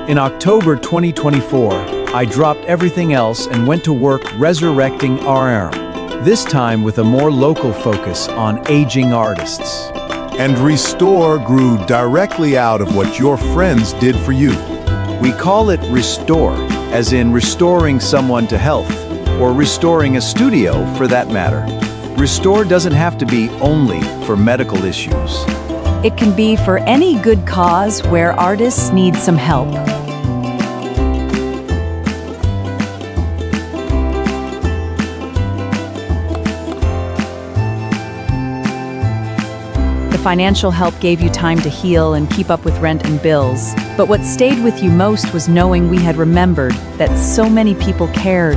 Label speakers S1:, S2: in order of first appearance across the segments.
S1: In October 2024, I dropped everything else and went to work resurrecting RM, this time with a more local focus on aging artists.
S2: And Restore grew directly out of what your friends did for you.
S1: We call it Restore, as in restoring someone to health, or restoring a studio for that matter. Restore doesn't have to be only for medical issues.
S3: It can be for any good cause where artists need some help. The financial help gave you time to heal and keep up with rent and bills. But what stayed with you most was knowing we had remembered that so many people cared.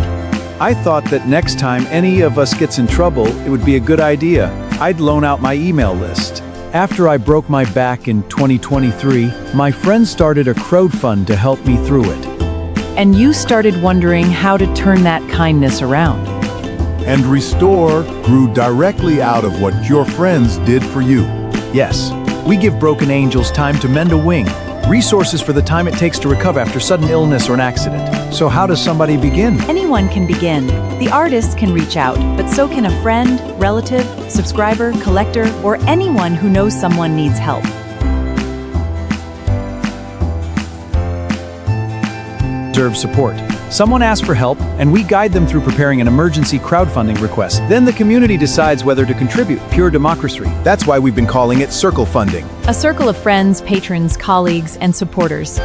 S1: I thought that next time any of us gets in trouble, it would be a good idea. I'd loan out my email list. After I broke my back in 2023, my friend started a crowdfund to help me through it.
S3: And you started wondering how to turn that kindness around.
S2: And Restore grew directly out of what your friends did for you.
S1: Yes, we give broken angels time to mend a wing, resources for the time it takes to recover after sudden illness or an accident. So how does somebody begin?
S3: Anyone can begin. The artist can reach out, but so can a friend, relative, subscriber, collector, or anyone who knows someone needs help.
S1: Deserve support. Someone asks for help, and we guide them through preparing an emergency crowdfunding request. Then the community decides whether to contribute. Pure democracy. That's why we've been calling it circle funding.
S3: A circle of friends, patrons, colleagues, and supporters.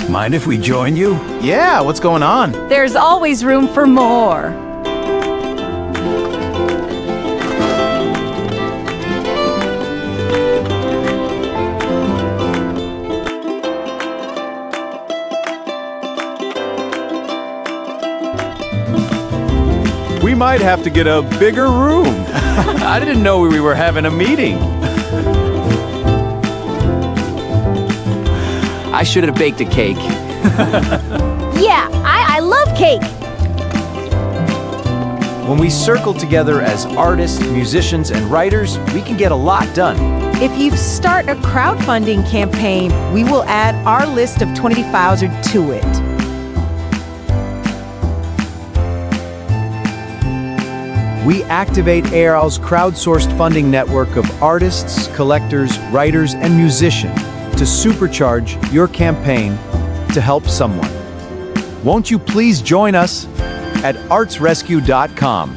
S4: Mind if we join you?
S5: Yeah, what's going on?
S3: There's always room for more.
S5: We might have to get a bigger room. I didn't know we were having a meeting.
S4: I should have baked a cake.
S3: Yeah, I love cake.
S1: When we circle together as artists, musicians, and writers, we can get a lot done.
S6: If you start a crowdfunding campaign, we will add our list of 20,000 to it.
S1: We activate ARL's crowdsourced funding network of artists, collectors, writers, and musicians to supercharge your campaign to help someone. Won't you please join us at artsrescue.com?